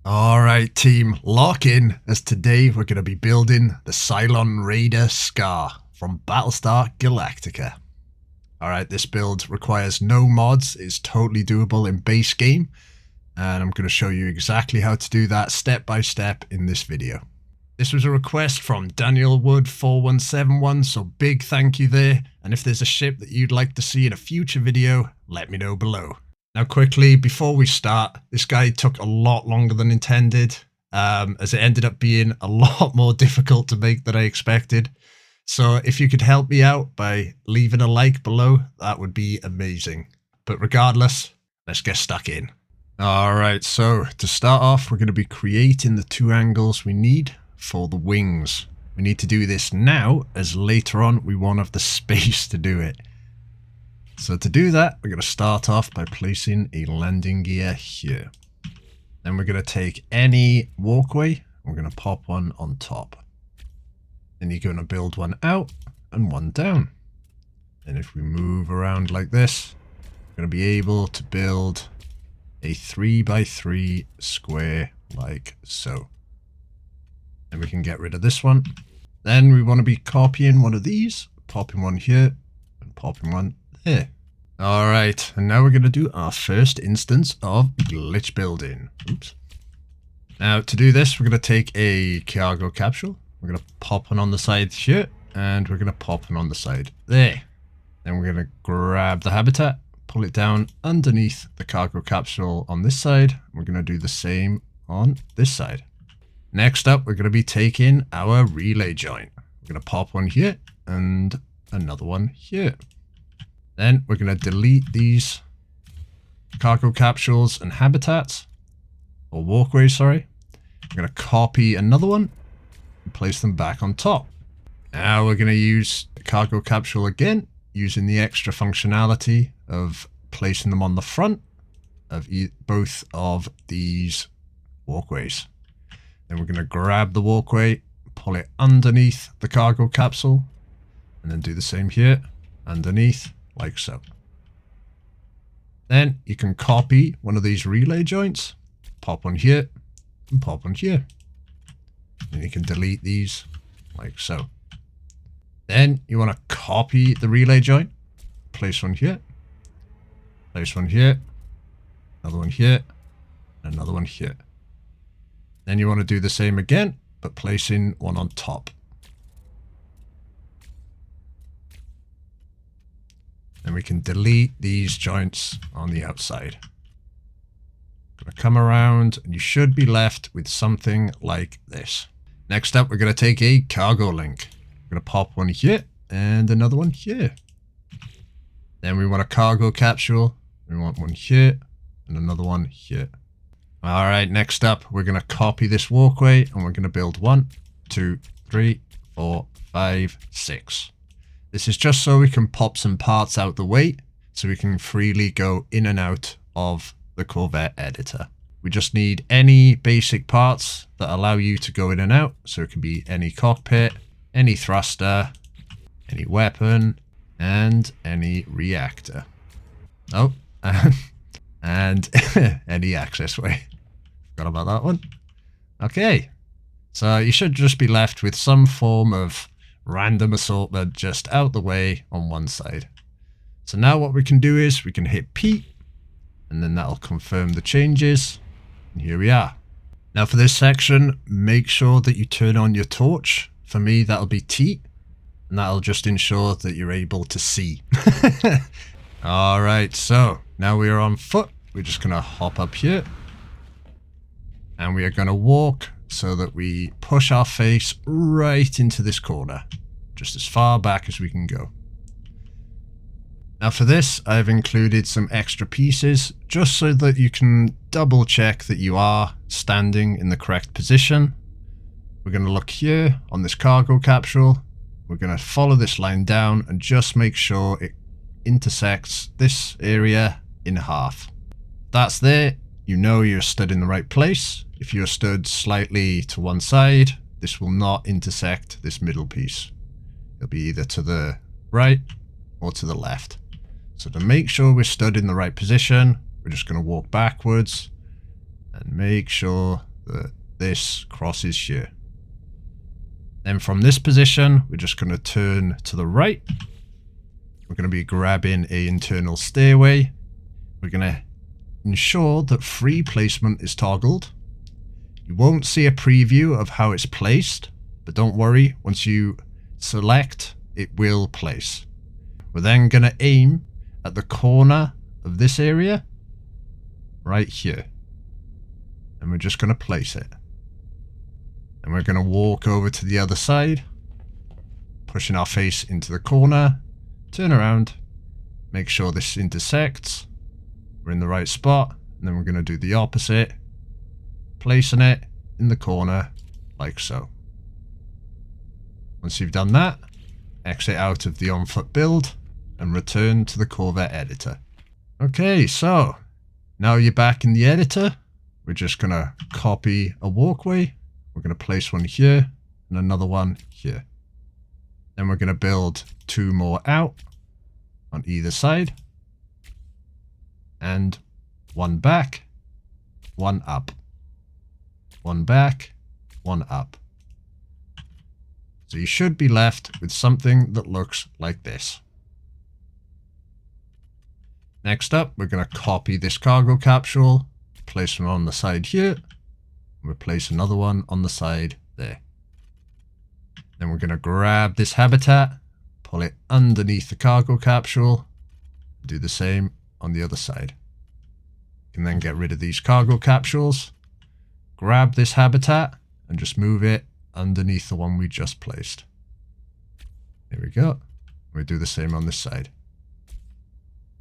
Alright team, lock in, as today we're going to be building the Cylon Raider Scar from Battlestar Galactica. Alright, this build requires no mods, it's totally doable in base game, and I'm going to show you exactly how to do that step by step in this video. This was a request from Daniel Wood 4171, so big thank you there, and if there's a ship that you'd like to see in a future video, let me know below. Now quickly, before we start, this guy took a lot longer than intended, as it ended up being a lot more difficult to make than I expected. So if you could help me out by leaving a like below, that would be amazing. But regardless, let's get stuck in. Alright, so to start off, we're going to be creating the two angles we need for the wings. We need to do this now, as later on we won't have the space to do it. So to do that, we're going to start off by placing a landing gear here. Then we're going to take any walkway, we're going to pop one on top. Then you're going to build one out and one down. And if we move around like this, we're going to be able to build a 3x3 square like so. Then we can get rid of this one. Then we want to be copying one of these, popping one here and popping one there. Alright, and now we're going to do our first instance of glitch building. Oops. Now to do this, we're going to take a cargo capsule. We're going to pop one on the side here, and we're going to pop one on the side there. Then we're going to grab the habitat, pull it down underneath the cargo capsule on this side. We're going to do the same on this side. Next up, we're going to be taking our relay joint. We're going to pop one here and another one here. Then we're going to delete these cargo capsules and habitats, or walkways, sorry. We're going to copy another one and place them back on top. Now we're going to use the cargo capsule again, using the extra functionality of placing them on the front of both of these walkways. Then we're going to grab the walkway, pull it underneath the cargo capsule, and then do the same here, underneath, like so. Then you can copy one of these relay joints, pop one here, and pop one here. And you can delete these, like so. Then you want to copy the relay joint, place one here, another one here, and another one here. Then you want to do the same again, but placing one on top. Then we can delete these joints on the outside. Going to come around, and you should be left with something like this. Next up, we're going to take a cargo link. We're going to pop one here, and another one here. Then we want a cargo capsule. We want one here, and another one here. Alright, next up, we're going to copy this walkway, and we're going to build 1, 2, 3, 4, 5, 6. This is just so we can pop some parts out the way, so we can freely go in and out of the Corvette editor. We just need any basic parts that allow you to go in and out, so it can be any cockpit, any thruster, any weapon, and any reactor. Oh, and any access way. Forgot about that one. Okay, so you should just be left with some form of random assortment just out the way on one side. So now what we can do is we can hit P, and then that'll confirm the changes, and here we are. Now for this section, make sure that you turn on your torch. For me, that'll be T, and that'll just ensure that you're able to see. Alright, so now we are on foot. We're just going to hop up here, and we are going to walk so that we push our face right into this corner, just as far back as we can go. Now for this, I've included some extra pieces, just so that you can double check that you are standing in the correct position. We're going to look here on this cargo capsule. We're going to follow this line down and just make sure it intersects this area in half. That's there. You know you're stood in the right place. If you're stood slightly to one side, this will not intersect this middle piece. It'll be either to the right or to the left. So to make sure we're stood in the right position, we're just going to walk backwards and make sure that this crosses here. Then from this position, we're just going to turn to the right. We're going to be grabbing an internal stairway. We're going to ensure that free placement is toggled. You won't see a preview of how it's placed, but don't worry, once you select, it will place. We're then going to aim at the corner of this area, right here. And we're just going to place it. And we're going to walk over to the other side, pushing our face into the corner, turn around, make sure this intersects. We're in the right spot, and then we're going to do the opposite, placing it in the corner like so. Once you've done that, exit out of the on-foot build and return to the Corvette editor. Okay, so now you're back in the editor. We're just going to copy a walkway. We're going to place one here and another one here. Then we're going to build 2 more out on either side. And 1 back, 1 up. 1 back, 1 up. So you should be left with something that looks like this. Next up, we're going to copy this cargo capsule, place one on the side here. We'll place another one on the side there. Then we're going to grab this habitat, pull it underneath the cargo capsule, do the same on the other side. You can then get rid of these cargo capsules, grab this habitat, and just move it underneath the one we just placed. There we go. We'll do the same on this side.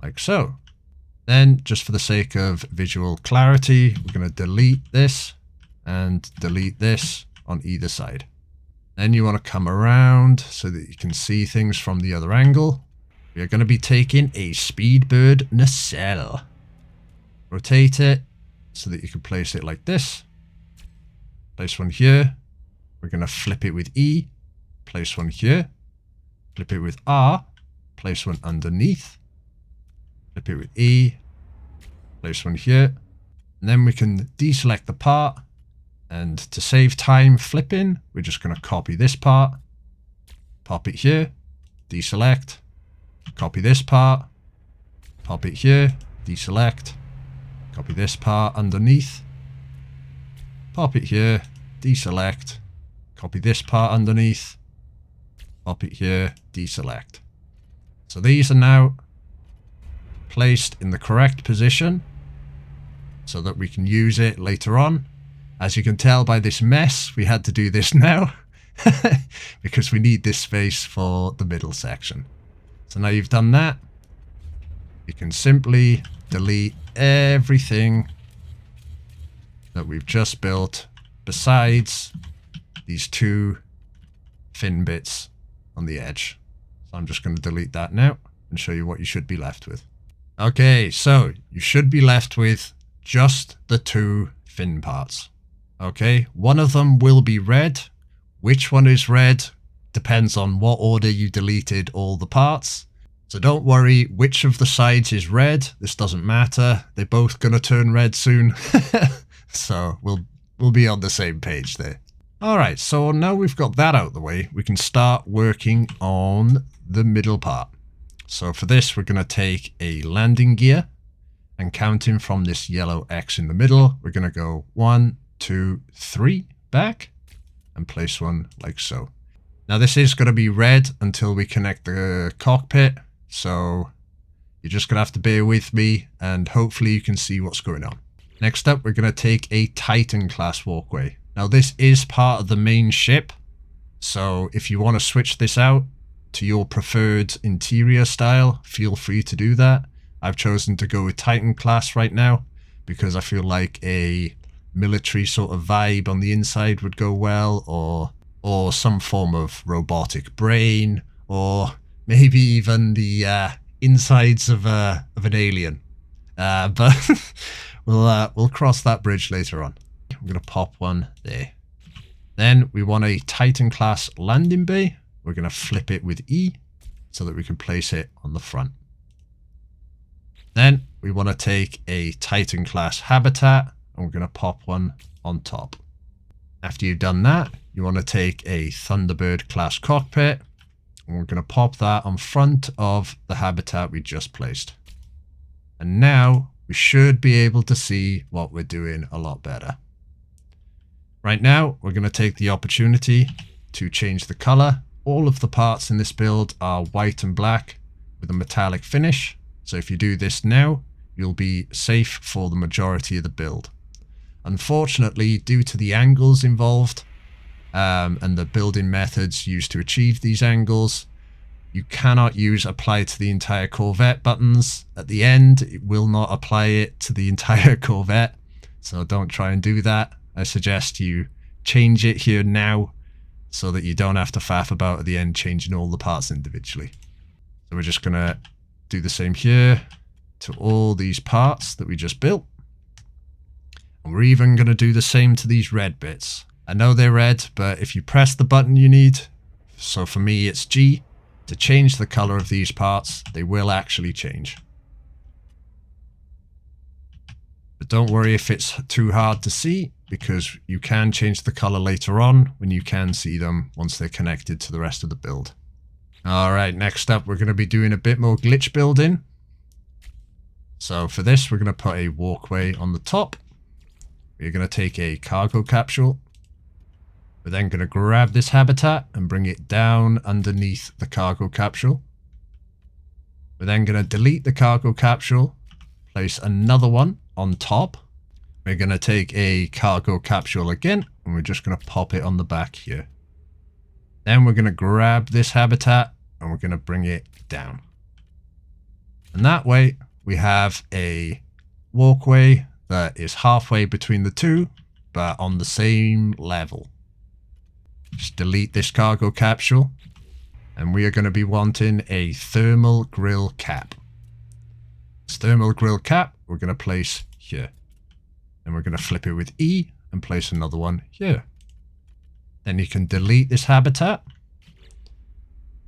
Like so. Then, just for the sake of visual clarity, we're going to delete this and delete this on either side. Then you want to come around so that you can see things from the other angle. We are going to be taking a Speedbird Nacelle. Rotate it so that you can place it like this. Place one here. We're going to flip it with E. Place one here. Flip it with R. Place one underneath. Flip it with E. Place one here. And then we can deselect the part. And to save time flipping, we're just going to copy this part. Pop it here. Deselect. Copy this part. Pop it here. Deselect. Copy this part underneath. Pop it here. Deselect. Copy this part underneath. Pop it here. Deselect. So these are now placed in the correct position so that we can use it later on. As you can tell by this mess, we had to do this now because we need this space for the middle section. So now you've done that, you can simply delete everything that we've just built besides these 2 fin bits on the edge. So I'm just going to delete that now and show you what you should be left with. Okay, so you should be left with just the 2 fin parts. Okay, one of them will be red. Which one is red depends on what order you deleted all the parts. So don't worry which of the sides is red. This doesn't matter. They're both going to turn red soon. So we'll be on the same page there. Alright, so now we've got that out of the way, we can start working on the middle part. So for this, we're going to take a landing gear and counting from this yellow X in the middle, we're going to go 1, 2, 3 back and place one like so. Now this is going to be red until we connect the cockpit, so you're just going to have to bear with me and hopefully you can see what's going on. Next up, we're going to take a Titan class walkway. Now this is part of the main ship, so if you want to switch this out to your preferred interior style, feel free to do that. I've chosen to go with Titan class right now because I feel like a military sort of vibe on the inside would go well, or some form of robotic brain, or maybe even the insides of an alien. But we'll cross that bridge later on. I'm going to pop one there. Then we want a Titan class landing bay. We're going to flip it with E so that we can place it on the front. Then we want to take a Titan class habitat and we're going to pop one on top. After you've done that, you want to take a Thunderbird-Class Cockpit, and we're going to pop that on front of the habitat we just placed. And now we should be able to see what we're doing a lot better. Right now, we're going to take the opportunity to change the color. All of the parts in this build are white and black with a metallic finish. So if you do this now, you'll be safe for the majority of the build. Unfortunately, due to the angles involved and the building methods used to achieve these angles, you cannot use apply to the entire Corvette buttons. At the end, it will not apply it to the entire Corvette. So don't try and do that. I suggest you change it here now so that you don't have to faff about at the end changing all the parts individually. So we're just going to do the same here to all these parts that we just built. And we're even going to do the same to these red bits. I know they're red, but if you press the button you need, so for me it's G, to change the color of these parts, they will actually change. But don't worry if it's too hard to see, because you can change the color later on when you can see them once they're connected to the rest of the build. Alright, next up we're going to be doing a bit more glitch building. So for this we're going to put a walkway on the top. We're going to take a cargo capsule. We're then going to grab this habitat and bring it down underneath the cargo capsule. We're then going to delete the cargo capsule, place another one on top. We're going to take a cargo capsule again, and we're just going to pop it on the back here. Then we're going to grab this habitat and we're going to bring it down. And that way we have a walkway that is halfway between the two, but on the same level. Just delete this cargo capsule, and we are going to be wanting a thermal grille cap. This thermal grille cap we're going to place here. And we're going to flip it with E and place another one here. Then you can delete this habitat.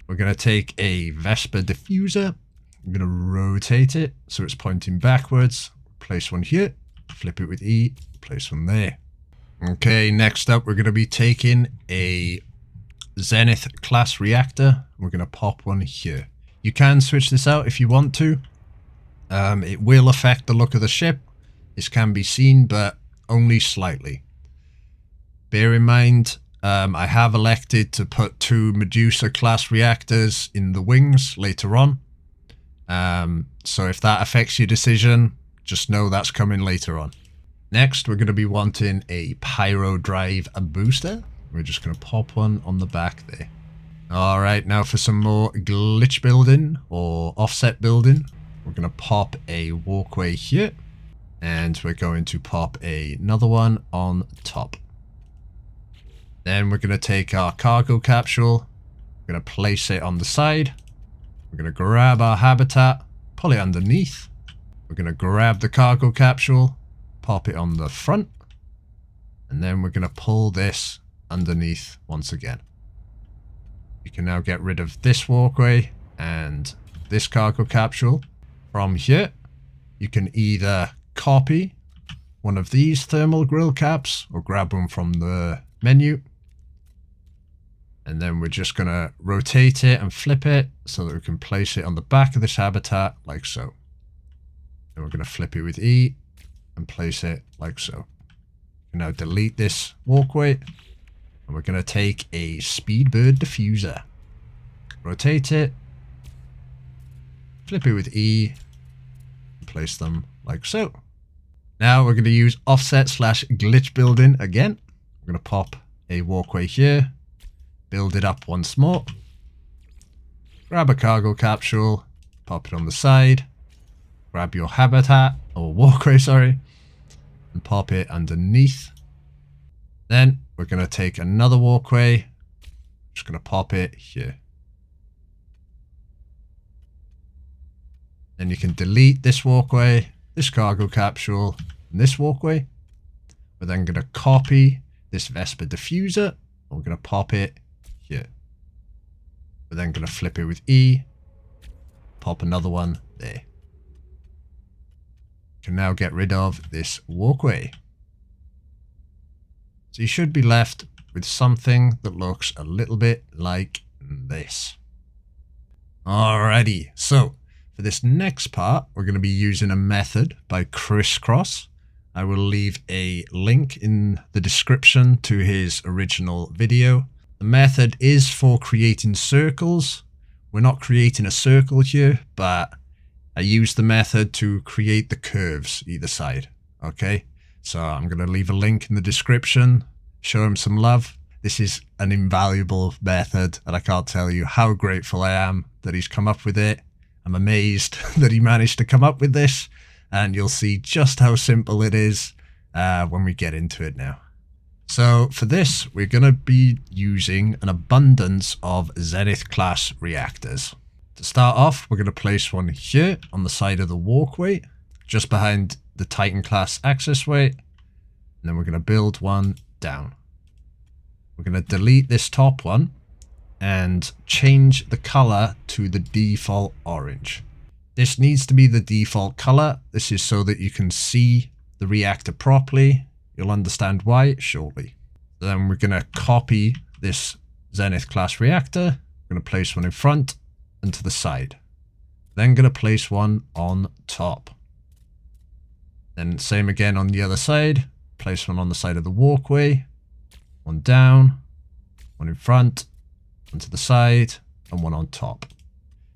We're going to take a Vesper Diffuser. I'm going to rotate it so it's pointing backwards. Place one here. Flip it with E. Place one there. Okay, next up we're going to be taking a Zenith-Class Reactor. We're going to pop one here. You can switch this out if you want to. It will affect the look of the ship. This can be seen, but only slightly. Bear in mind, I have elected to put 2 Medusa-Class Reactors in the wings later on. So if that affects your decision, just know that's coming later on. Next, we're going to be wanting a Pyrodrive Booster. We're just going to pop one on the back there. Alright, now for some more glitch building or offset building. We're going to pop a walkway here. And we're going to pop another one on top. Then we're going to take our cargo capsule. We're going to place it on the side. We're going to grab our habitat, pull it underneath. We're going to grab the cargo capsule, pop it on the front. And then we're going to pull this underneath once again. You can now get rid of this walkway and this cargo capsule. From here, you can either copy one of these thermal grille caps or grab one from the menu. And then we're just going to rotate it and flip it so that we can place it on the back of this habitat like so. Then we're going to flip it with E and place it like so. Now delete this walkway. And we're going to take a Speedbird Diffuser. Rotate it. Flip it with E. And place them like so. Now we're going to use offset / glitch building again. We're going to pop a walkway here. Build it up once more. Grab a cargo capsule. Pop it on the side. Grab your habitat, or walkway, sorry. And pop it underneath. Then we're going to take another walkway. Just going to pop it here. Then you can delete this walkway, this cargo capsule, and this walkway. We're then going to copy this Vesper Diffuser. We're going to pop it here. We're then going to flip it with E. Pop another one there. You can now get rid of this walkway. So you should be left with something that looks a little bit like this. Alrighty, so for this next part, we're going to be using a method by CrisCros. I will leave a link in the description to his original video. The method is for creating circles. We're not creating a circle here, but I use the method to create the curves either side. Okay, so I'm going to leave a link in the description. Show him some love. This is an invaluable method, and I can't tell you how grateful I am that he's come up with it. I'm amazed that he managed to come up with this, and you'll see just how simple it is when we get into it now. So for this, we're going to be using an abundance of Zenith-Class Reactors. To start off, we're going to place one here on the side of the walkway, just behind the Titan-class accessway, and then we're going to build one down. We're going to delete this top one and change the color to the default orange. This needs to be the default color. This is so that you can see the reactor properly. You'll understand why shortly. Then we're going to copy this Zenith-Class Reactor. We're going to place one in front and to the side. Then going to place one on top. Then same again on the other side. Place one on the side of the walkway. One down. One in front. One to the side. And one on top.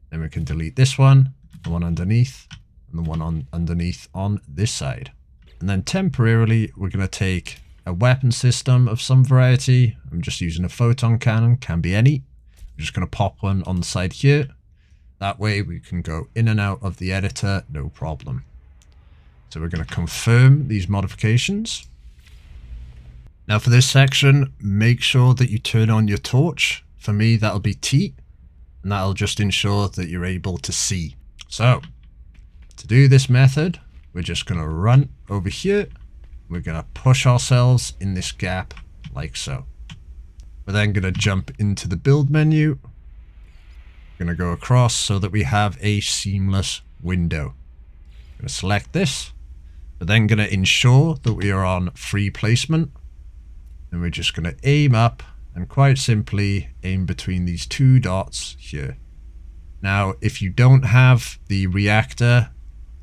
Then we can delete this one. The one underneath. And the one on underneath on this side. And then temporarily, we're going to take a weapon system of some variety. I'm just using a photon cannon, can be any. I'm just going to pop one on the side here. That way we can go in and out of the editor, no problem. So we're going to confirm these modifications. Now for this section, make sure that you turn on your torch. For me, that'll be T, and that'll just ensure that you're able to see. So to do this method, we're just going to run over here. We're going to push ourselves in this gap like so. We're then going to jump into the build menu. We're going to go across so that we have a seamless window. We're going to select this. We're then going to ensure that we are on free placement. And we're just going to aim up and quite simply aim between these two dots here. Now, if you don't have the reactor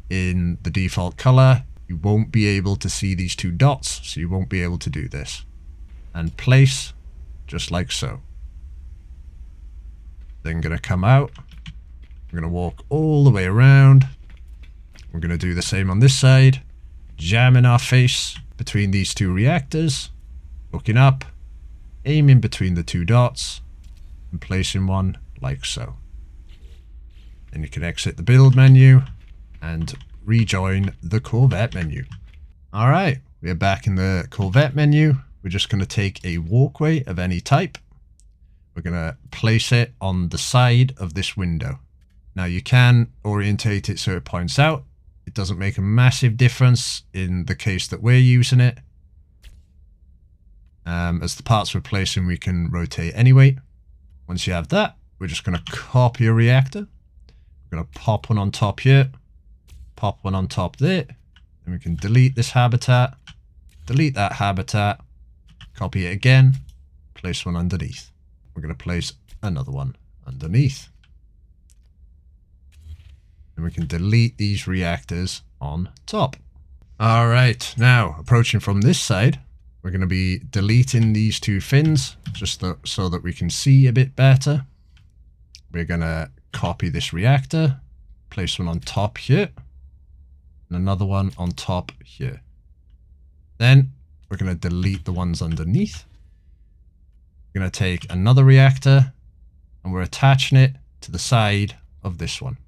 in the default color, you won't be able to see these two dots, so you won't be able to do this. And place just like so. Then going to come out. We're going to walk all the way around. We're going to do the same on this side. Jamming our face between these two reactors. Looking up. Aiming between the two dots. And placing one like so. Then you can exit the build menu and rejoin the Corvette menu. Alright, we're back in the Corvette menu. We're just going to take a walkway of any type. We're going to place it on the side of this window. Now you can orientate it so it points out. It doesn't make a massive difference in the case that we're using it. As the parts we're placing, we can rotate anyway. Once you have that, we're just going to copy a reactor. We're going to pop one on top here. Pop one on top there. Then we can delete this habitat. Delete that habitat. Copy it again. Place one underneath. We're going to place another one underneath. And we can delete these reactors on top. Alright, now approaching from this side, we're going to be deleting these two fins just so that we can see a bit better. We're going to copy this reactor, place one on top here, and another one on top here. Then we're going to delete the ones underneath. We're going to take another reactor and we're attaching it to the side of this one.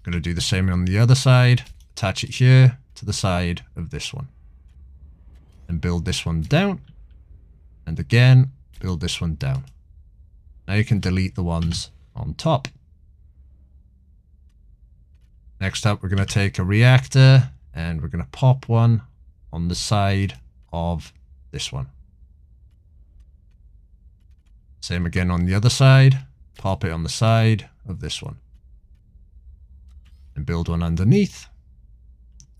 Going to do the same on the other side, attach it here to the side of this one. And build this one down. And again, build this one down. Now you can delete the ones on top. Next up, we're going to take a reactor and we're going to pop one on the side of this one. Same again on the other side. Pop it on the side of this one. And build one underneath.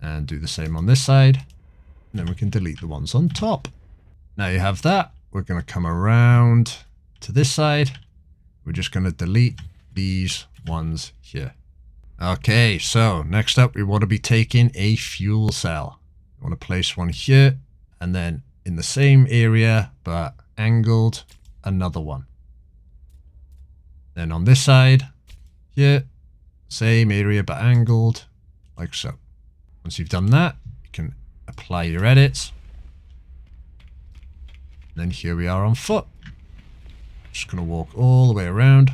And do the same on this side. And then we can delete the ones on top. Now you have that. We're going to come around to this side. We're just going to delete these ones here. Okay, so next up we want to be taking a fuel cell. We want to place one here, and then in the same area but angled, another one. Then on this side, here, same area but angled, like so. Once you've done that, you can apply your edits. And then here we are on foot. Just going to walk all the way around.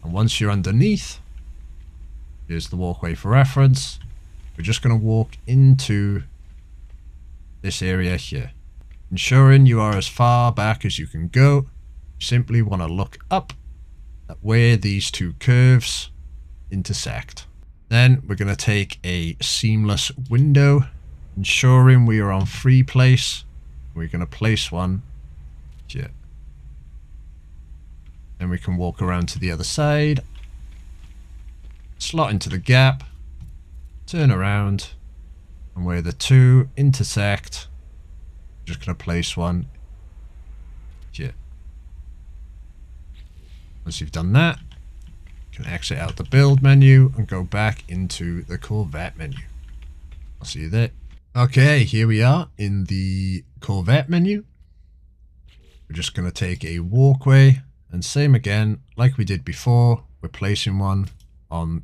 And once you're underneath, here's the walkway for reference. We're just going to walk into this area here. Ensuring you are as far back as you can go. You simply want to look up at where these two curves intersect. Then we're going to take a seamless window, ensuring we are on free place. We're going to place one here. Then we can walk around to the other side, slot into the gap, turn around, and where the two intersect, we're just going to place one here. Once you've done that, you can exit out the build menu and go back into the Corvette menu. I'll see you there. Okay, here we are in the Corvette menu. We're just going to take a walkway, and same again, like we did before, we're placing one on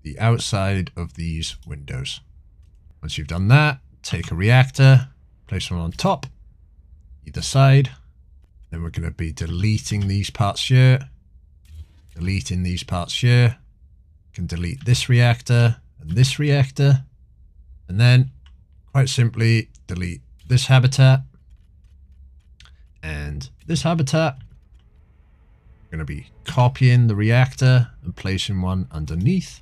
the outside of these windows. Once you've done that, take a reactor, place one on top, either side. Then we're going to be deleting these parts here, deleting these parts here. You can delete this reactor and this reactor, and then quite simply delete this habitat and this habitat. We're going to be copying the reactor and placing one underneath.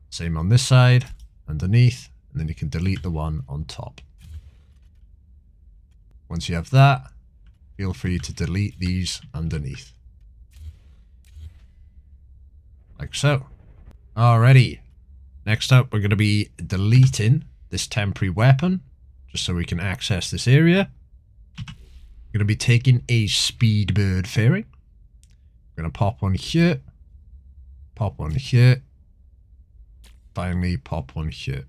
Same on this side, underneath, and then you can delete the one on top. Once you have that, feel free to delete these underneath. Like so. Alrighty. Next up, we're going to be deleting this temporary weapon, just so we can access this area. We're going to be taking a Speedbird Fairing. We're going to pop one here, pop one here, finally pop one here.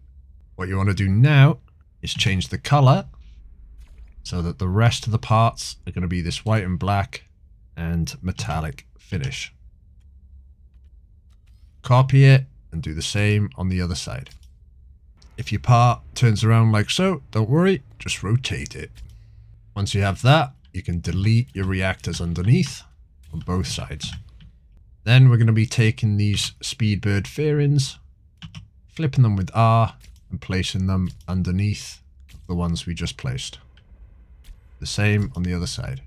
What you want to do now is change the color so that the rest of the parts are going to be this white and black and metallic finish. Copy it and do the same on the other side. If your part turns around like so, don't worry, just rotate it. Once you have that, you can delete your reactors underneath on both sides. Then we're going to be taking these Speedbird Fairings, flipping them with R and placing them underneath the ones we just placed. The same on the other side.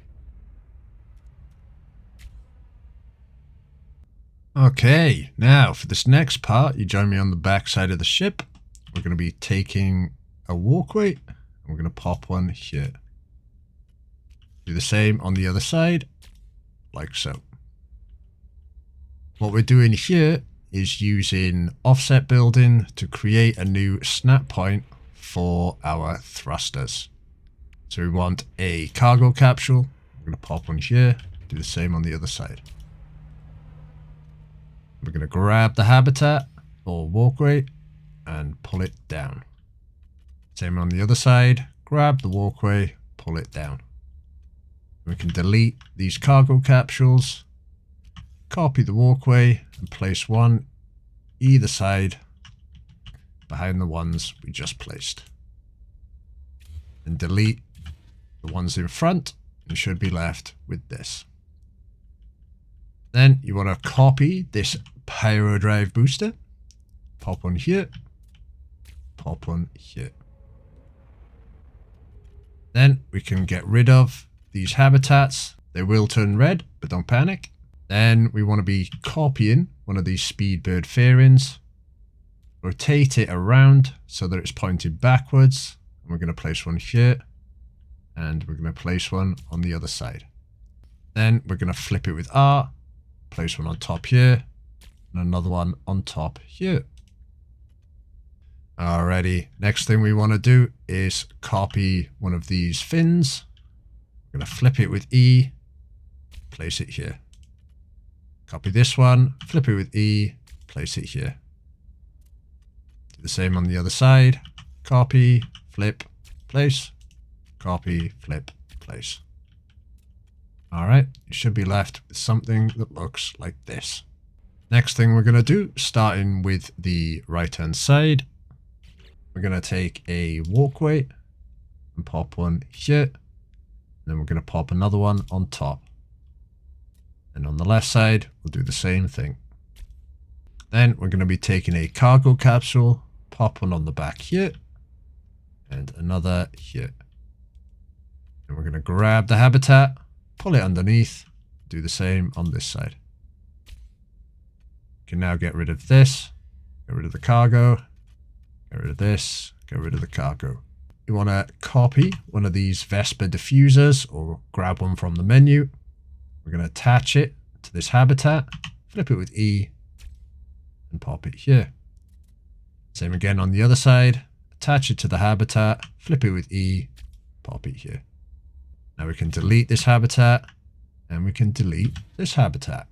Okay, now for this next part, you join me on the back side of the ship. We're going to be taking a walkway and we're going to pop one here. Do the same on the other side, like so. What we're doing here is using offset building to create a new snap point for our thrusters. So we want a cargo capsule. We're going to pop one here, do the same on the other side. We're going to grab the habitat or walkway and pull it down. Same on the other side, grab the walkway, pull it down. We can delete these cargo capsules, copy the walkway and place one either side behind the ones we just placed. And delete the ones in front, and you should be left with this. Then you want to copy this Pyrodrive Booster, pop one here, pop one here. Then we can get rid of these habitats. They will turn red, but don't panic. Then we want to be copying one of these Speedbird Fairings, rotate it around so that it's pointed backwards. And we're going to place one here, and we're going to place one on the other side. Then we're going to flip it with R, place one on top here, and another one on top here. Alrighty, next thing we want to do is copy one of these fins. We're going to flip it with E, place it here. Copy this one, flip it with E, place it here. Do the same on the other side. Copy, flip, place. Copy, flip, place. Alright, you should be left with something that looks like this. Next thing we're going to do, starting with the right hand side, we're going to take a walkway and pop one here. Then we're going to pop another one on top. And on the left side, we'll do the same thing. Then we're going to be taking a cargo capsule, pop one on the back here, and another here. And we're going to grab the habitat, pull it underneath, do the same on this side. You can now get rid of this, get rid of the cargo, get rid of this, get rid of the cargo. You want to copy one of these Vesper Diffusers or grab one from the menu. We're going to attach it to this habitat, flip it with E, and pop it here. Same again on the other side, attach it to the habitat, flip it with E, pop it here. Now we can delete this habitat, and we can delete this habitat.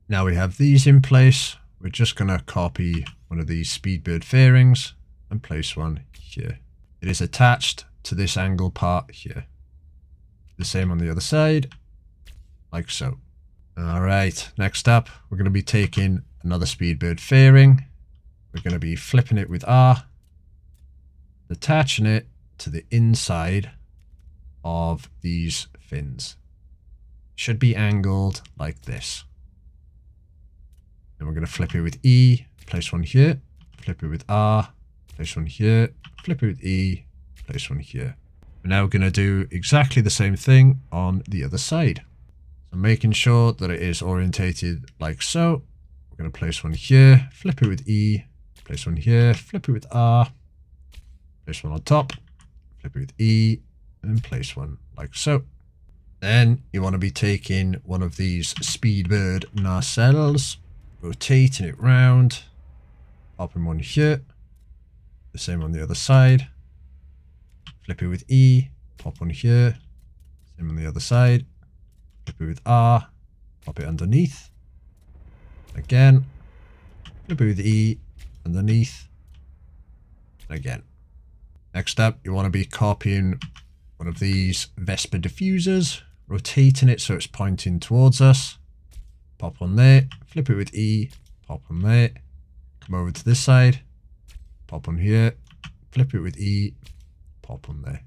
Now we have these in place, we're just going to copy one of these Speedbird Fairings and place one here. It is attached to this angle part here. The same on the other side, like so. Alright, next up, we're going to be taking another Speedbird Fairing. We're going to be flipping it with R, attaching it to the inside of these fins. Should be angled like this. Then we're going to flip it with E, place one here, flip it with R, place one here, flip it with E, place one here. We're now going to do exactly the same thing on the other side. So making sure that it is orientated like so. We're going to place one here, flip it with E, place one here, flip it with R, place one on top, flip it with E, and place one like so. Then you want to be taking one of these Speedbird Nacelles, rotating it round, popping one here, the same on the other side, flip it with E, pop one here, same on the other side, flip it with R, pop it underneath, again, flip it with E, underneath, and again. Next up, you want to be copying one of these Vesper Diffusers, rotating it so it's pointing towards us, pop one there, flip it with E, pop one there, come over to this side, pop one here, flip it with E, pop one there.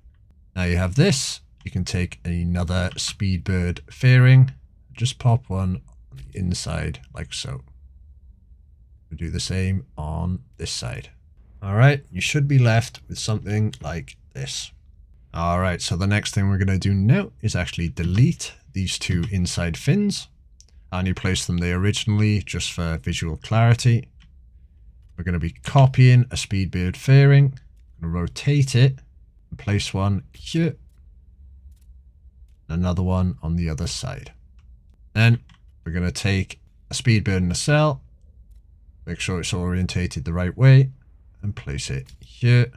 Now you have this, you can take another Speedbird Fairing, just pop one on the inside like so. We'll do the same on this side. Alright, you should be left with something like this. Alright, so the next thing we're going to do now is actually delete these two inside fins. And you place them there originally just for visual clarity. We're going to be copying a Speedbird Fairing, going to rotate it, and place one here, and another one on the other side. Then we're going to take a Speedbird Nacelle, make sure it's orientated the right way, and place it here,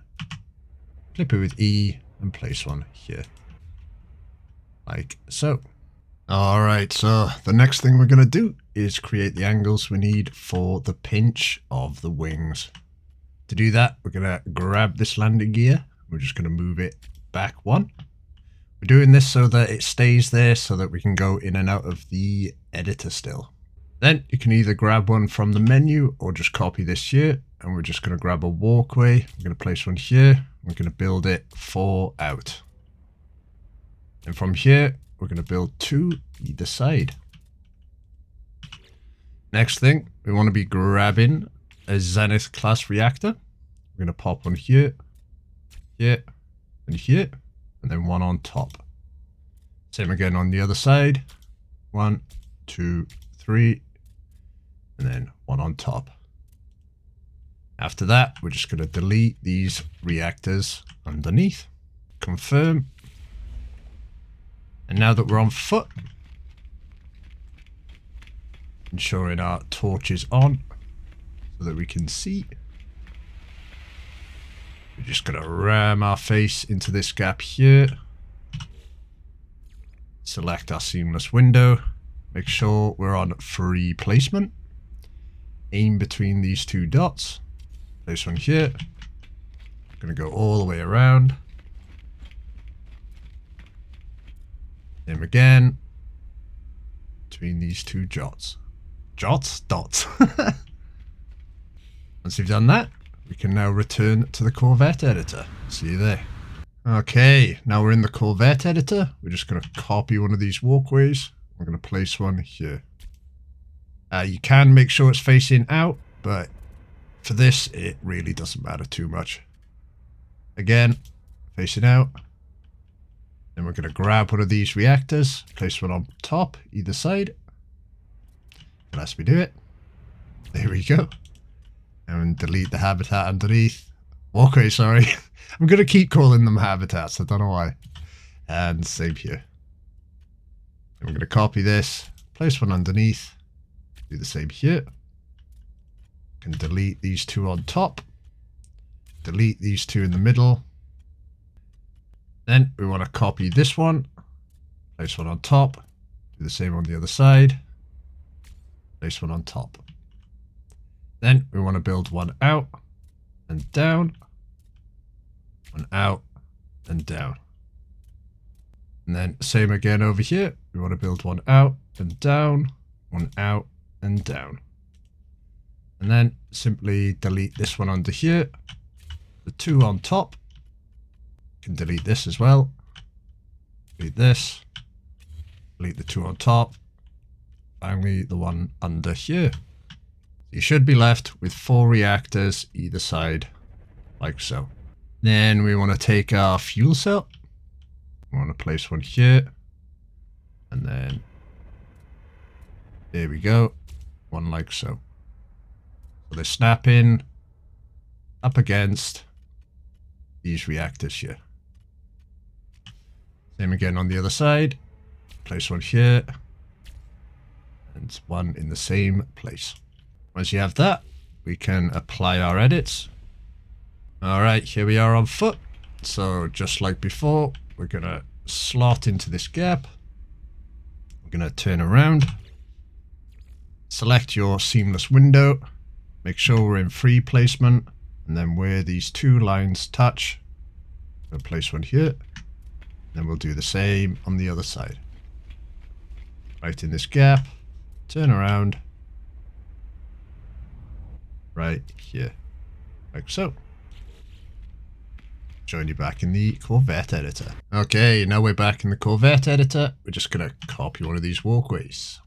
flip it with E, and place one here, like so. Alright, so the next thing we're going to do is create the angles we need for the pinch of the wings. To do that, we're going to grab this landing gear. We're just going to move it back one. We're doing this so that it stays there so that we can go in and out of the editor still. Then you can either grab one from the menu or just copy this here. And we're just going to grab a walkway. We're going to place one here. We're going to build it 4 out. And from here, we're going to build 2 either side. Next thing, we want to be grabbing a Zenith-Class Reactor. We're going to pop one here, here, and here, and then one on top. Same again on the other side. 1, 2, 3, and then one on top. After that, we're just going to delete these reactors underneath. Confirm. And now that we're on foot, ensuring our torch is on so that we can see. We're just going to ram our face into this gap here. Select our seamless window. Make sure we're on free placement. Aim between these two dots. Place one here. Going to go all the way around. Aim again. Between these two dots. Dots? Once you've done that, we can now return to the Corvette editor. See you there. Okay, now we're in the Corvette editor. We're just going to copy one of these walkways. We're going to place one here. You can make sure it's facing out, but for this, it really doesn't matter too much. Again, facing out. Then we're going to grab one of these reactors, place one on top, either side. Unless we do it. There we go. And delete the habitat underneath. Walkway, sorry. I'm going to keep calling them habitats. I don't know why. And save here. And we're going to copy this. Place one underneath. Do the same here. Can delete these two on top. Delete these two in the middle. Then we want to copy this one. Place one on top. Do the same on the other side. Place one on top. Then we want to build one out and down. One out and down. And then same again over here. We want to build one out and down. One out and down. And then simply delete this one under here. The two on top. Can delete this as well. Delete this. Delete the two on top. Finally, the one under here. You should be left with 4 reactors either side, like so. Then we want to take our fuel cell. We want to place one here. And then, there we go. One like so. So they snap in up against these reactors here. Same again on the other side. Place one here. And one in the same place. Once you have that, we can apply our edits. Alright, here we are on foot. So just like before, we're going to slot into this gap. We're going to turn around. Select your seamless window. Make sure we're in free placement. And then where these two lines touch, we'll place one here. Then we'll do the same on the other side. Right in this gap. Turn around. Right here. Like so. Join you back in the Corvette editor. Okay, now we're back in the Corvette editor. We're just going to copy one of these walkways.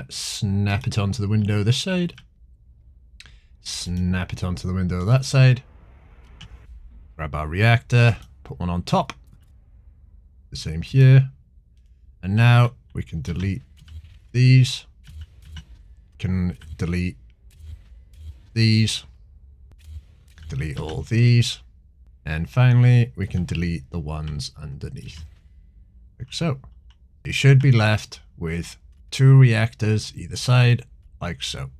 Snap it onto the window this side. Snap it onto the window that side. Grab our reactor. Put one on top. The same here. And now we can delete these. Can delete these. Delete all these. And finally, we can delete the ones underneath. Like so. You should be left with 2 reactors either side, like so.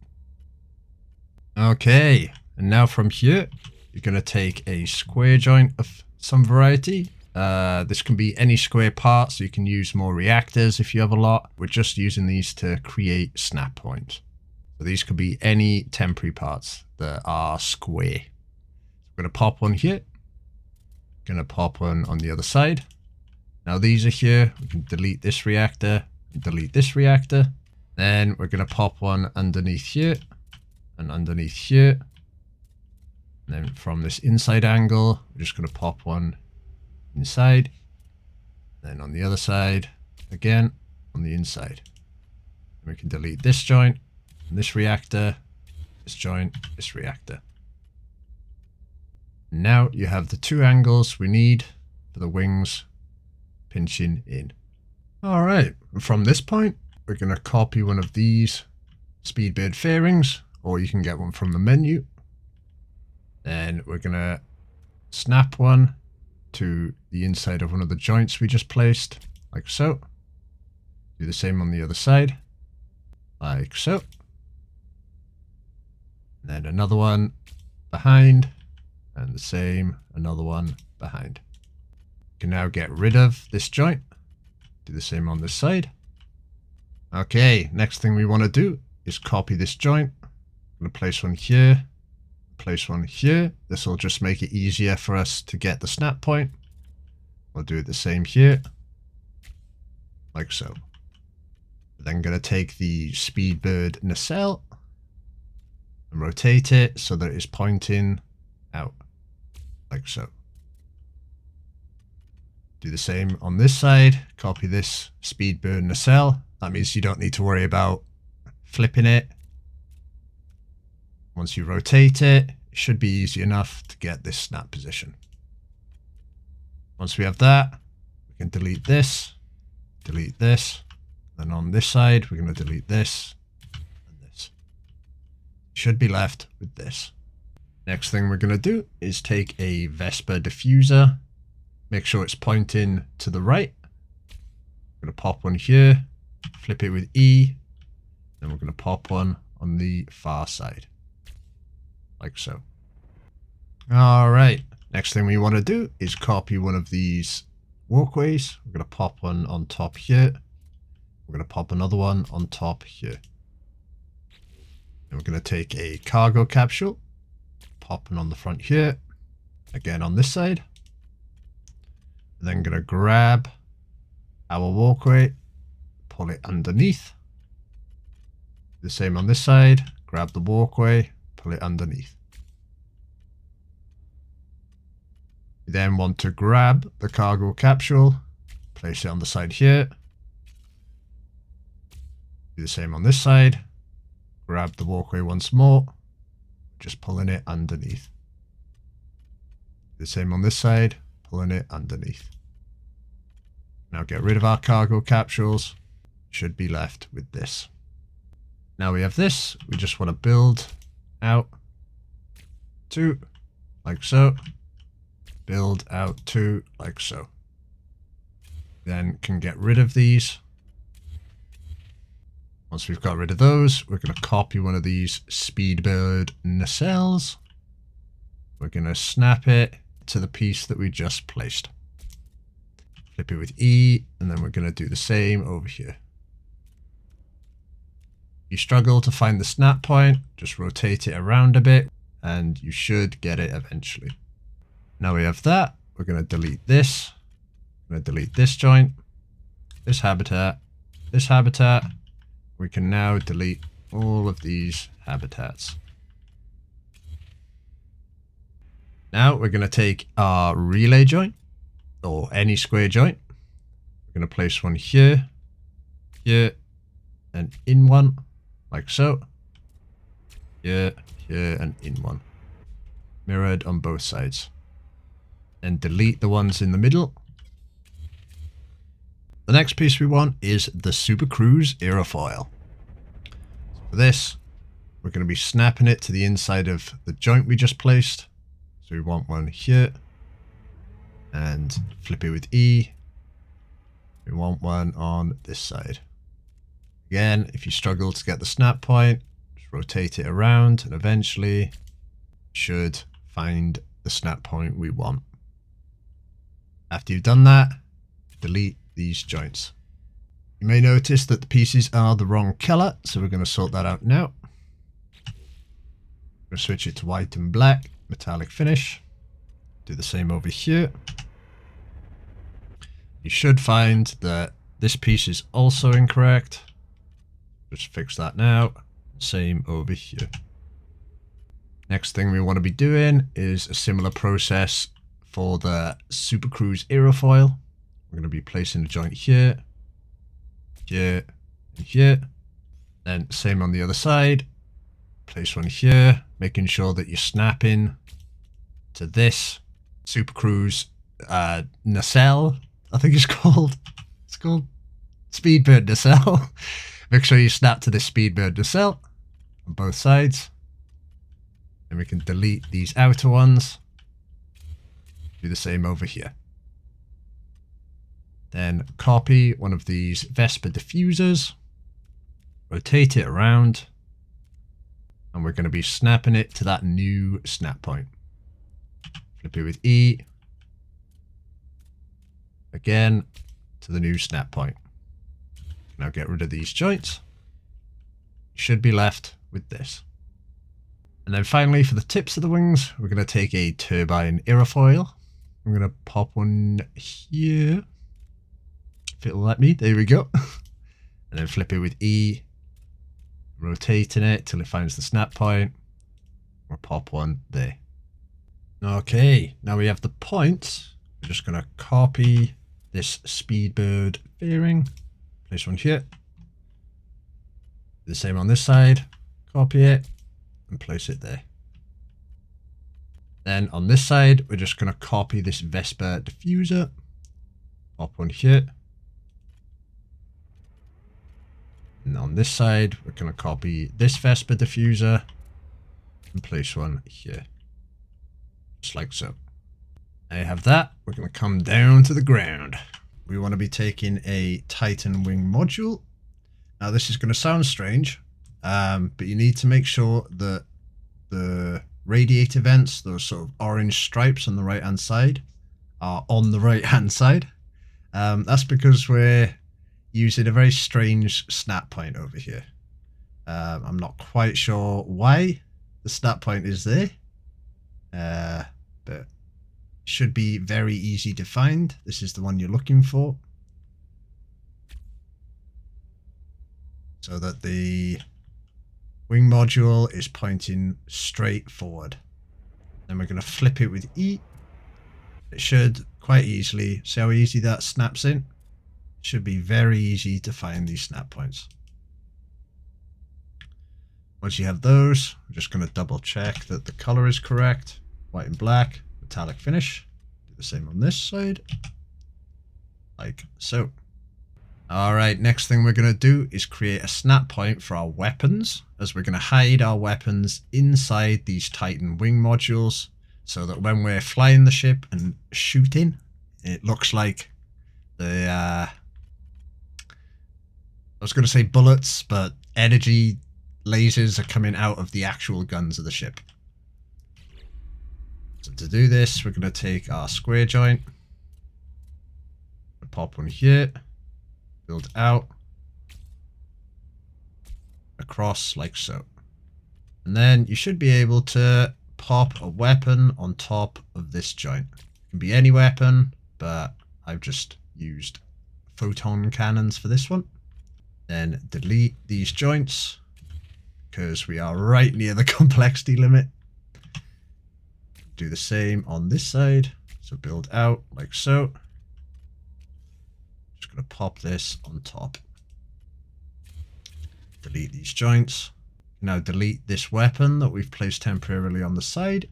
Okay, and now from here, you're going to take a square joint of some variety. This can be any square part, so you can use more reactors if you have a lot. We're just using these to create snap points. So these could be any temporary parts that are square. We're going to pop one here. Going to pop one on the other side. Now these are here. We can delete this reactor and delete this reactor. Then we're going to pop one underneath here and underneath here. And then from this inside angle, we're just going to pop one inside. Then on the other side, again, on the inside. And we can delete this joint, and this reactor, this joint, this reactor. Now you have the 2 angles we need for the wings pinching in. Alright, from this point, we're going to copy one of these Speedbird fairings, or you can get one from the menu. Then we're going to snap one to the inside of one of the joints we just placed, like so. Do the same on the other side, like so. And then another one behind, and the same, another one behind. You can now get rid of this joint. Do the same on this side. Okay, next thing we want to do is copy this joint. I'm going to place one here, place one here. This will just make it easier for us to get the snap point. We'll do the same here, like so. Then going to take the Speedbird Nacelle and rotate it so that it's pointing out, like so. Do the same on this side. Copy this Speedbird Nacelle. That means you don't need to worry about flipping it. Once you rotate it, it should be easy enough to get this snap position. Once we have that, we can delete this. Then on this side, we're going to delete this and this. Should be left with this. Next thing we're going to do is take a Vesper Diffuser. Make sure it's pointing to the right. I'm going to pop one here, flip it with E. Then we're going to pop one on the far side, like so. All right. Next thing we want to do is copy one of these walkways. We're going to pop one on top here. We're going to pop another one on top here. And we're going to take a cargo capsule, pop one on the front here, again on this side. Then going to grab our walkway, pull it underneath. The same on this side, grab the walkway, pull it underneath. We then want to grab the cargo capsule, place it on the side here. Do the same on this side. Grab the walkway once more, just pulling it underneath. Do the same on this side, pulling it underneath. Now get rid of our cargo capsules. Should be left with this. Now we have this. We just want to build out two, like so. Build out two, like so. Then can get rid of these. Once we've got rid of those, we're going to copy one of these Speedbird Nacelles. We're going to snap it to the piece that we just placed. Flip it with E, and then we're going to do the same over here. If you struggle to find the snap point, just rotate it around a bit, and you should get it eventually. Now we have that, we're going to delete this. I'm going to delete this joint, this habitat, this habitat. We can now delete all of these habitats. Now we're going to take our relay joint, or any square joint. We're going to place one here, here, and in one, like so. Here, here, and in one. Mirrored on both sides. And delete the ones in the middle. The next piece we want is the Supercruise Aerofoil. For this, we're going to be snapping it to the inside of the joint we just placed. So we want one here. And flip it with E. We want one on this side. Again, if you struggle to get the snap point, just rotate it around and eventually should find the snap point we want. After you've done that, delete these joints. You may notice that the pieces are the wrong color, so we're going to sort that out now. We're going to switch it to white and black, metallic finish. Do the same over here. You should find that this piece is also incorrect. Just fix that now. Same over here. Next thing we want to be doing is a similar process for the Supercruise Aerofoil. We're going to be placing a joint here, here, and here. Then same on the other side. Place one here, making sure that you're snapping to this Supercruise Nacelle, I think it's called. It's called Speedbird Nacelle. Make sure you snap to this Speedbird Nacelle on both sides. And we can delete these outer ones. Do the same over here. Then copy one of these Vesper Diffusers. Rotate it around. And we're going to be snapping it to that new snap point. Flip it with E. Again, to the new snap point. Now get rid of these joints. You should be left with this. And then finally, for the tips of the wings, we're going to take a Turbine Aerofoil. I'm going to pop one here. If it'll let me. There we go. And then flip it with E. Rotating it till it finds the snap point. We'll pop one there. Okay, now we have the points. We're just going to copy this Speedbird Fairing. Place one here. Do the same on this side. Copy it. And place it there. Then on this side, we're just going to copy this Vesper Diffuser. Pop one here. And on this side, we're going to copy this Vesper Diffuser and place one here. Just like so. There you have that. We're going to come down to the ground. We want to be taking a Titan wing module. Now this is going to sound strange. But you need to make sure that the radiator vents, those sort of orange stripes on the right hand side, are on the right hand side. That's because we're using a very strange snap point over here. I'm not quite sure why the snap point is there, but it should be very easy to find. This is the one you're looking for, so that the wing module is pointing straight forward. Then we're going to flip it with E. It should quite easily, see how easy that snaps in? It should be very easy to find these snap points. Once you have those, we're just going to double check that the color is correct. White and black, metallic finish. Do the same on this side. Like so. Alright, next thing we're going to do is create a snap point for our weapons, as we're going to hide our weapons inside these Titan wing modules, so that when we're flying the ship and shooting, it looks like the, I was going to say bullets, but energy lasers are coming out of the actual guns of the ship. So to do this, we're going to take our square joint, pop one here, build out, across like so. And then you should be able to pop a weapon on top of this joint. It can be any weapon, but I've just used photon cannons for this one. Then delete these joints, because we are right near the complexity limit. Do the same on this side. So build out like so. Just going to pop this on top. Delete these joints. Now delete this weapon that we've placed temporarily on the side.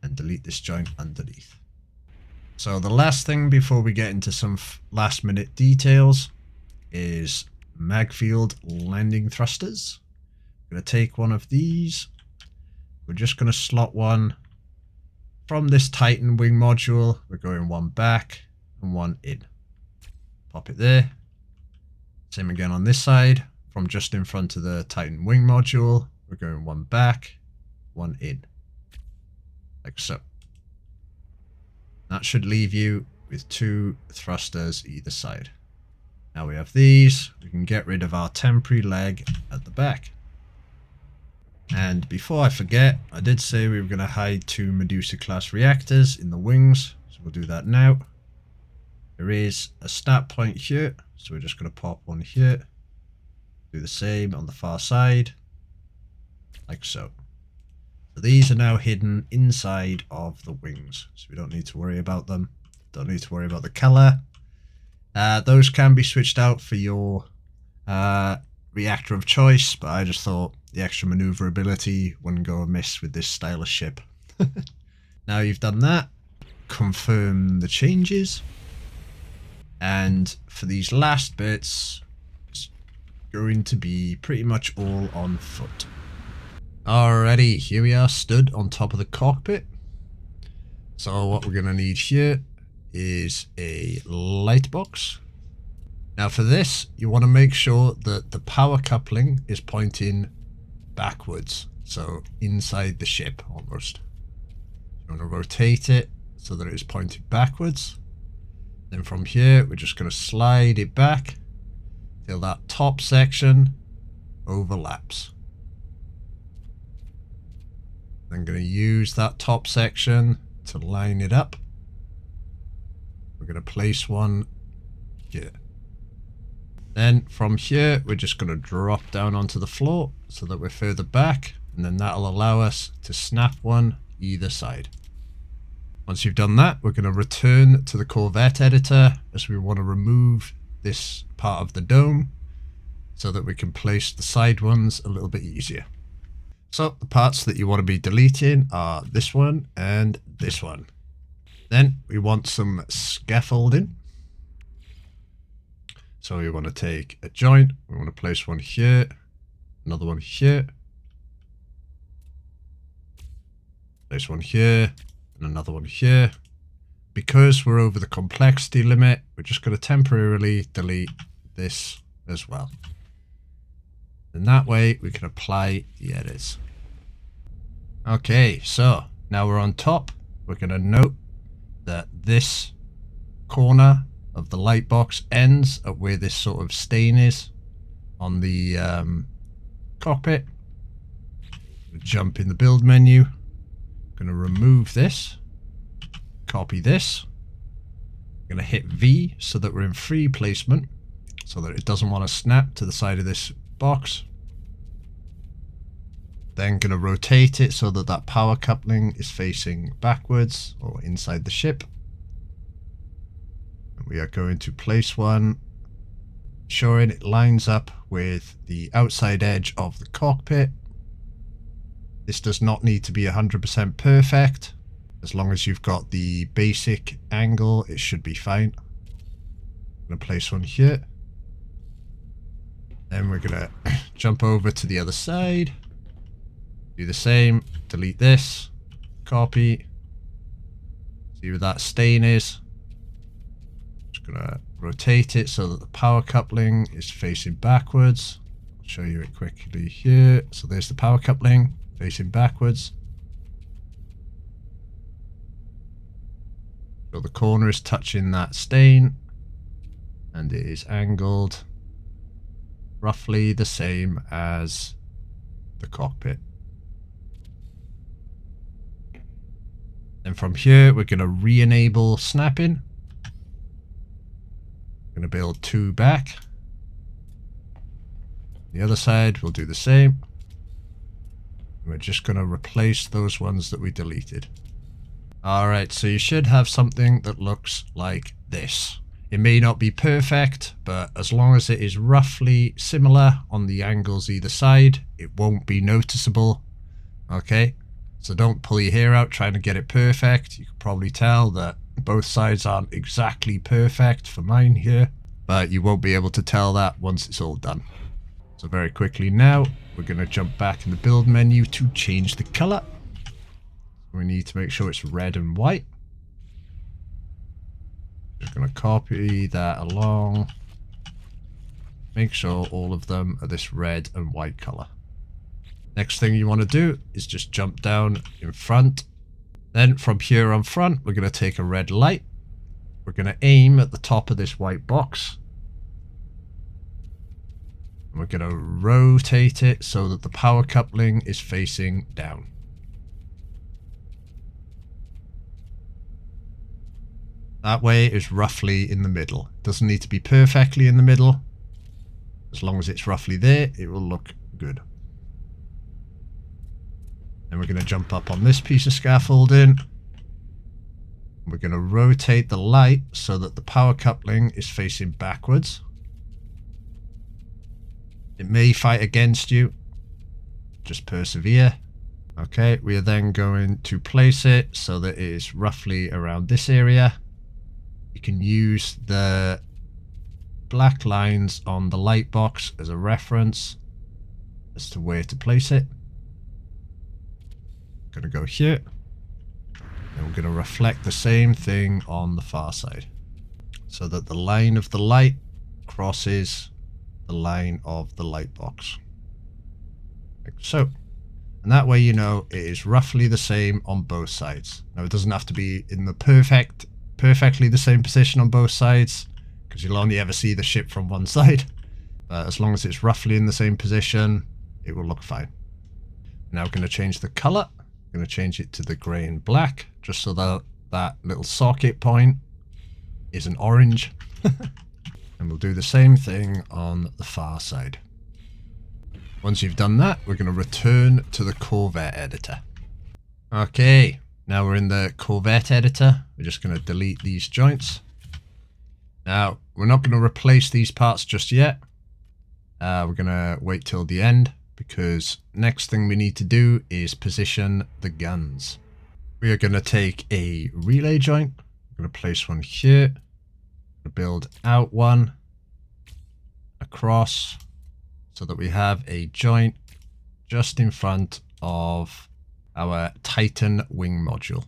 And delete this joint underneath. So the last thing before we get into some last minute details is magfield landing thrusters. I'm going to take one of these. We're just going to slot one from this Titan wing module. We're going one back and one in. Pop it there. Same again on this side. From just in front of the Titan wing module, we're going one back, one in. Like so. That should leave you with two thrusters either side. Now we have these, we can get rid of our temporary leg at the back. And before I forget, I did say we were going to hide two Medusa-Class Reactors in the wings, so we'll do that now. There is a snap point here, so we're just going to pop one here. Do the same on the far side, like so. So these are now hidden inside of the wings, so we don't need to worry about them. Don't need to worry about the color. Those can be switched out for your reactor of choice, but I just thought the extra maneuverability wouldn't go amiss with this style of ship. Now you've done that, confirm the changes, and for these last bits, it's going to be pretty much all on foot. Alrighty, here we are stood on top of the cockpit. So what we're going to need here is a light box. Now for this, you want to make sure that the power coupling is pointing backwards, so inside the ship almost. I'm going to rotate it so that it is pointed backwards. Then from here, we're just going to slide it back till that top section overlaps. I'm going to use that top section to line it up. We're going to place one here. Then from here, we're just going to drop down onto the floor so that we're further back, and then that'll allow us to snap one either side. Once you've done that, we're going to return to the Corvette editor as we want to remove this part of the dome so that we can place the side ones a little bit easier. So the parts that you want to be deleting are this one and this one. Then we want some scaffolding. So we want to take a joint, we want to place one here, another one here, place one here, and another one here. Because we're over the complexity limit, we're just going to temporarily delete this as well. And that way we can apply the edits. Okay, so now we're on top. We're going to note that this corner of the light box ends at where this sort of stain is on the cockpit. Jump in the build menu. I'm going to remove this. Copy this. I'm going to hit V so that we're in free placement, so that it doesn't want to snap to the side of this box. Then going to rotate it so that that power coupling is facing backwards or inside the ship. And we are going to place one, ensuring it lines up with the outside edge of the cockpit. This does not need to be 100% perfect. As long as you've got the basic angle, it should be fine. I'm going to place one here. Then we're going to jump over to the other side. Do the same. Delete this. Copy. See where that stain is. Just going to rotate it so that the power coupling is facing backwards. I'll show you it quickly here. So there's the power coupling facing backwards. So the corner is touching that stain, and it is angled roughly the same as the cockpit. Then from here, we're going to re-enable snapping. We're going to build two back. The other side, we'll do the same. We're just going to replace those ones that we deleted. Alright, so you should have something that looks like this. It may not be perfect, but as long as it is roughly similar on the angles either side, it won't be noticeable. Okay, so don't pull your hair out trying to get it perfect. You can probably tell that both sides aren't exactly perfect for mine here, but you won't be able to tell that once it's all done. So very quickly now, we're going to jump back in the build menu to change the color. We need to make sure it's red and white. Just going to copy that along. Make sure all of them are this red and white color. Next thing you want to do is just jump down in front. Then from here on front, we're going to take a red light. We're going to aim at the top of this white box. And we're going to rotate it so that the power coupling is facing down. That way it's roughly in the middle. It doesn't need to be perfectly in the middle. As long as it's roughly there, it will look good. Then we're going to jump up on this piece of scaffolding. We're going to rotate the light so that the power coupling is facing backwards. It may fight against you. Just persevere. Okay, we are then going to place it so that it is roughly around this area. You can use the black lines on the light box as a reference as to where to place it. Going to go here. And we're going to reflect the same thing on the far side, so that the line of the light crosses the line of the light box. Like so. And that way you know it is roughly the same on both sides. Now it doesn't have to be in the perfectly the same position on both sides, because you'll only ever see the ship from one side. But as long as it's roughly in the same position, it will look fine. Now we're going to change the color. I'm going to change it to the grey and black, just so that that little socket point is an orange. And we'll do the same thing on the far side. Once you've done that, we're going to return to the Corvette editor. Okay, now we're in the Corvette editor. We're just going to delete these joints. Now, we're not going to replace these parts just yet. We're going to wait till the end, because next thing we need to do is position the guns. We are going to take a relay joint. I'm going to place one here. Build out one across, so that we have a joint just in front of our Titan wing module.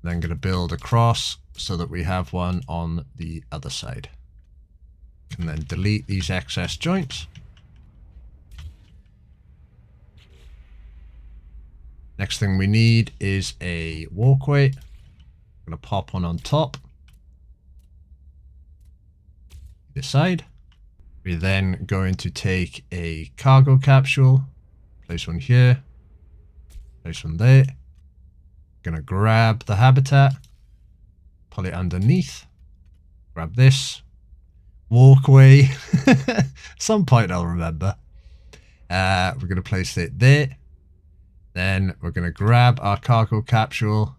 Then going to build across so that we have one on the other side. Can then delete these excess joints. Next thing we need is a walkway. I'm going to pop one on top. This side. We're then going to take a cargo capsule, place one here, place one there. Gonna grab the habitat, pull it underneath, grab this, walkway, some point I'll remember. We're gonna place it there. Then we're gonna grab our cargo capsule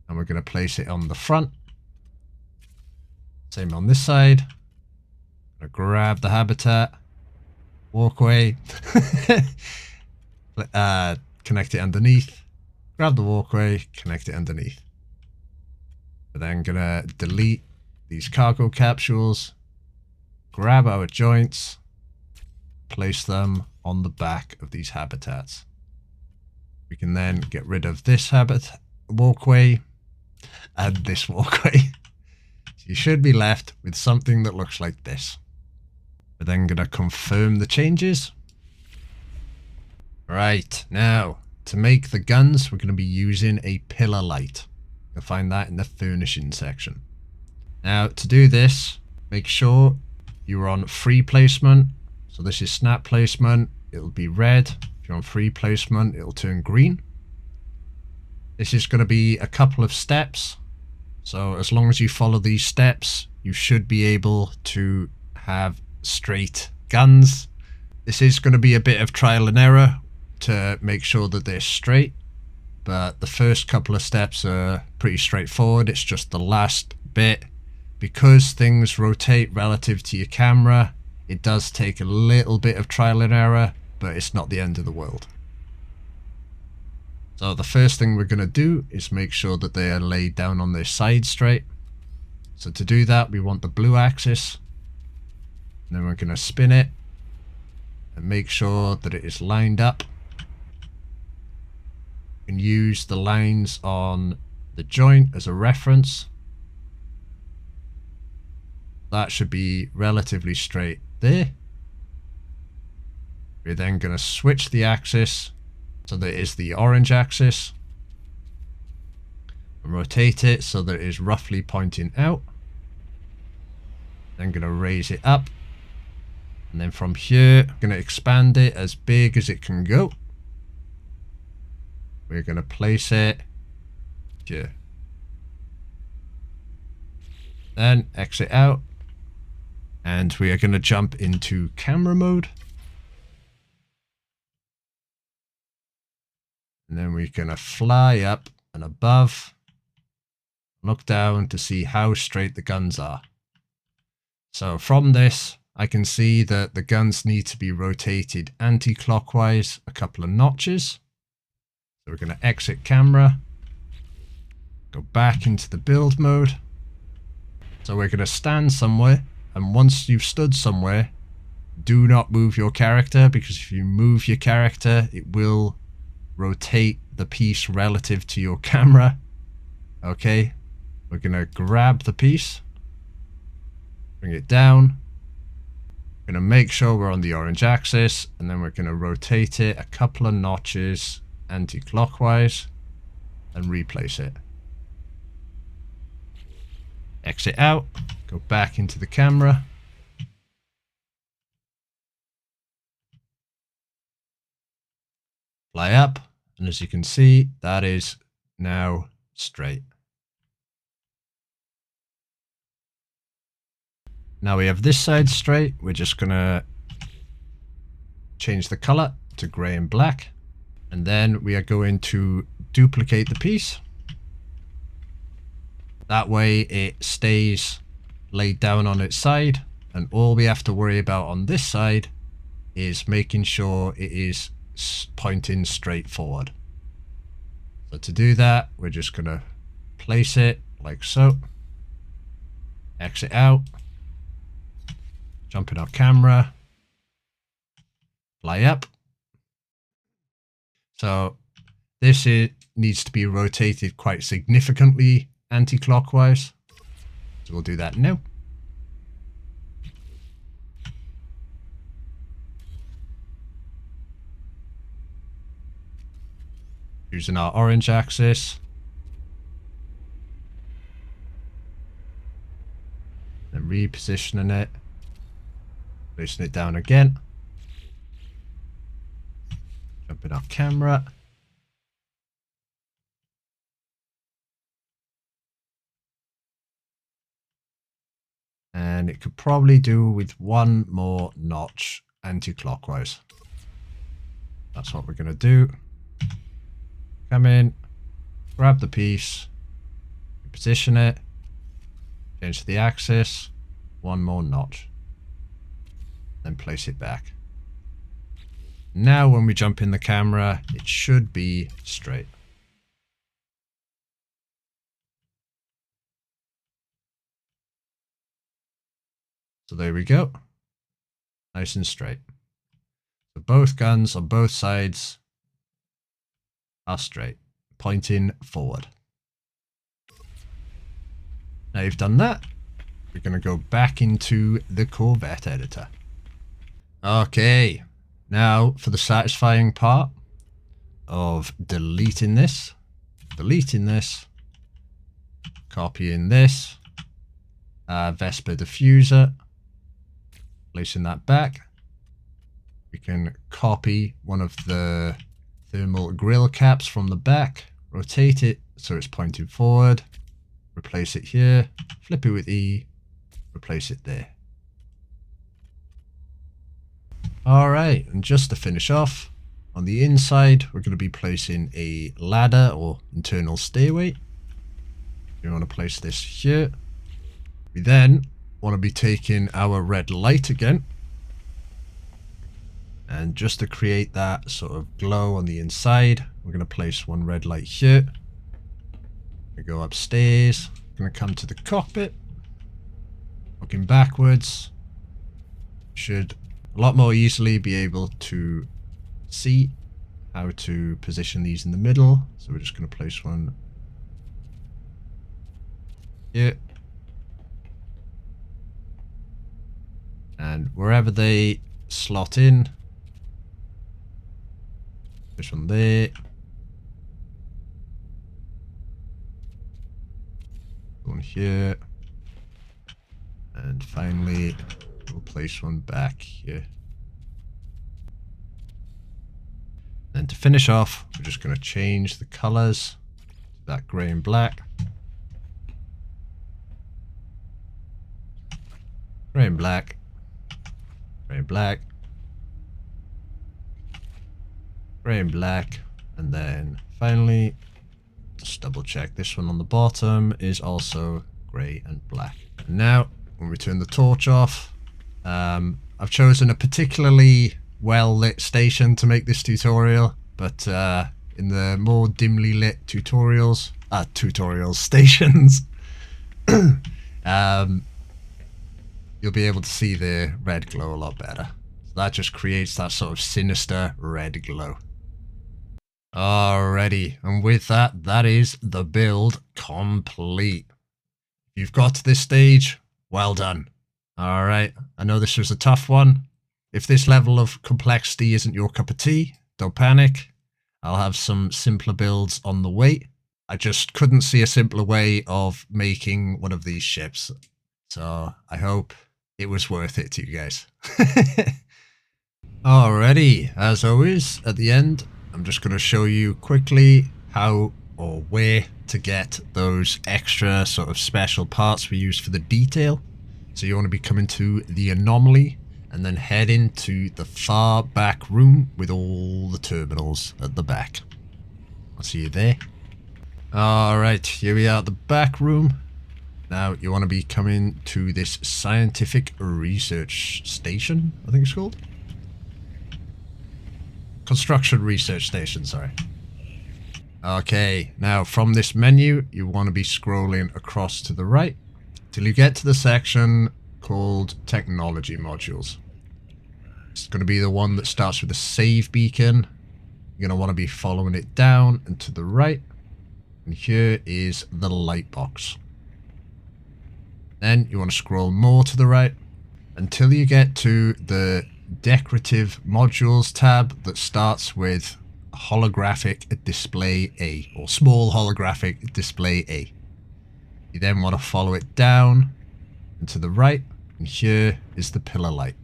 and we're gonna place it on the front. Same on this side. Grab the habitat, walkway, connect it underneath, grab the walkway, connect it underneath. We're then gonna delete these cargo capsules, grab our joints, place them on the back of these habitats. We can then get rid of this walkway and this walkway. So you should be left with something that looks like this. We're then going to confirm the changes. Right, now to make the guns, we're going to be using a pillar light. You'll find that in the furnishing section. Now to do this, make sure you're on free placement. So this is snap placement, it'll be red. If you're on free placement, it'll turn green. This is going to be a couple of steps. So as long as you follow these steps, you should be able to have straight guns. This is going to be a bit of trial and error to make sure that they're straight, but the first couple of steps are pretty straightforward. It's just the last bit. Because things rotate relative to your camera, it does take a little bit of trial and error, but it's not the end of the world. So the first thing we're going to do is make sure that they are laid down on their side straight. So to do that, we want the blue axis. And then we're going to spin it and make sure that it is lined up. You can use the lines on the joint as a reference. That should be relatively straight there. We're then going to switch the axis so that it is the orange axis. And rotate it so that it is roughly pointing out. Then going to raise it up. And then from here, I'm going to expand it as big as it can go. We're going to place it here. Then exit out. And we are going to jump into camera mode. And then we're going to fly up and above. Look down to see how straight the guns are. So from this, I can see that the guns need to be rotated anti-clockwise a couple of notches. So we're going to exit camera. Go back into the build mode. So we're going to stand somewhere. And once you've stood somewhere, do not move your character, because if you move your character, it will rotate the piece relative to your camera. Okay, we're going to grab the piece, bring it down. We're We're going to make sure we're on the orange axis, and then we're going to rotate it a couple of notches anti-clockwise and replace it. Exit out, go back into the camera. Fly up, and as you can see, that is now straight. Now we have this side straight. We're just going to change the color to gray and black. And then we are going to duplicate the piece. That way it stays laid down on its side. And all we have to worry about on this side is making sure it is pointing straight forward. So to do that, we're just going to place it like so. Exit out. Jump in our camera, fly up. So this needs to be rotated quite significantly anti-clockwise. So we'll do that now. Using our orange axis. Then repositioning it. Placing it down again. Jump in our camera. And it could probably do with one more notch anti-clockwise. That's what we're going to do. Come in, grab the piece, position it, change the axis, one more notch. Then place it back. Now when we jump in the camera, it should be straight. So there we go. Nice and straight. So both guns on both sides are straight, pointing forward. Now you've done that, we're going to go back into the Corvette editor. Okay, now for the satisfying part of deleting this, copying this, Vesper Diffuser, placing that back. We can copy one of the thermal grille caps from the back, rotate it so it's pointing forward, replace it here, flip it with E, replace it there. Alright, and just to finish off, on the inside we're going to be placing a ladder or internal stairway. We want to place this here. We then want to be taking our red light again. And just to create that sort of glow on the inside, we're going to place one red light here. We go upstairs, going to come to the cockpit. Looking backwards, should a lot more easily be able to see how to position these in the middle. So we're just going to place one here. And wherever they slot in, this one there, one here, and finally we'll place one back here. And to finish off, we're just going to change the colors to that grey and black. Grey and black. Grey and black. Grey and black. And then finally, just double check, this one on the bottom is also grey and black. And now, when we turn the torch off, I've chosen a particularly well lit station to make this tutorial, but in the more dimly lit stations, you'll be able to see the red glow a lot better. So that just creates that sort of sinister red glow. Alrighty, and with that, that is the build complete. If you've got to this stage, well done. Alright, I know this was a tough one. If this level of complexity isn't your cup of tea, don't panic. I'll have some simpler builds on the way. I just couldn't see a simpler way of making one of these ships. So I hope it was worth it to you guys. Alrighty, as always, at the end, I'm just going to show you quickly how or where to get those extra sort of special parts we use for the detail. So you want to be coming to the anomaly and then head into the far back room with all the terminals at the back. I'll see you there. Alright, here we are at the back room. Now you want to be coming to this scientific research station, I think it's called. Construction research station, sorry. Okay, now from this menu, you want to be scrolling across to the right till you get to the section called Technology Modules. It's going to be the one that starts with a save beacon. You're going to want to be following it down and to the right. And here is the light box. Then you want to scroll more to the right until you get to the Decorative Modules tab that starts with Holographic Display A, or Small Holographic Display A. You then want to follow it down and to the right, and here is the pillar light.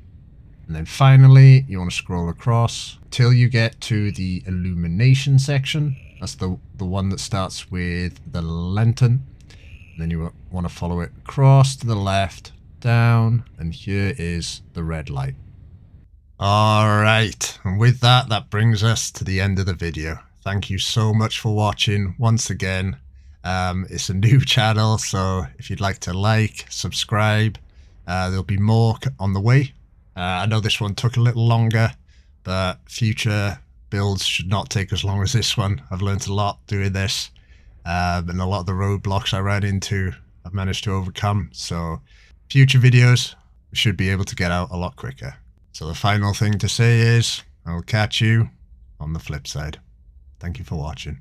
And then finally, you want to scroll across till you get to the illumination section. That's the one that starts with the lantern. And then you want to follow it across to the left, down, and here is the red light. Alright, and with that, that brings us to the end of the video. Thank you so much for watching once again. It's a new channel, so if you'd like to like, subscribe, there'll be more on the way. I know this one took a little longer, but future builds should not take as long as this one. I've learned a lot doing this, and a lot of the roadblocks I ran into I've managed to overcome, so future videos should be able to get out a lot quicker. So the final thing to say is, I'll catch you on the flip side. Thank you for watching.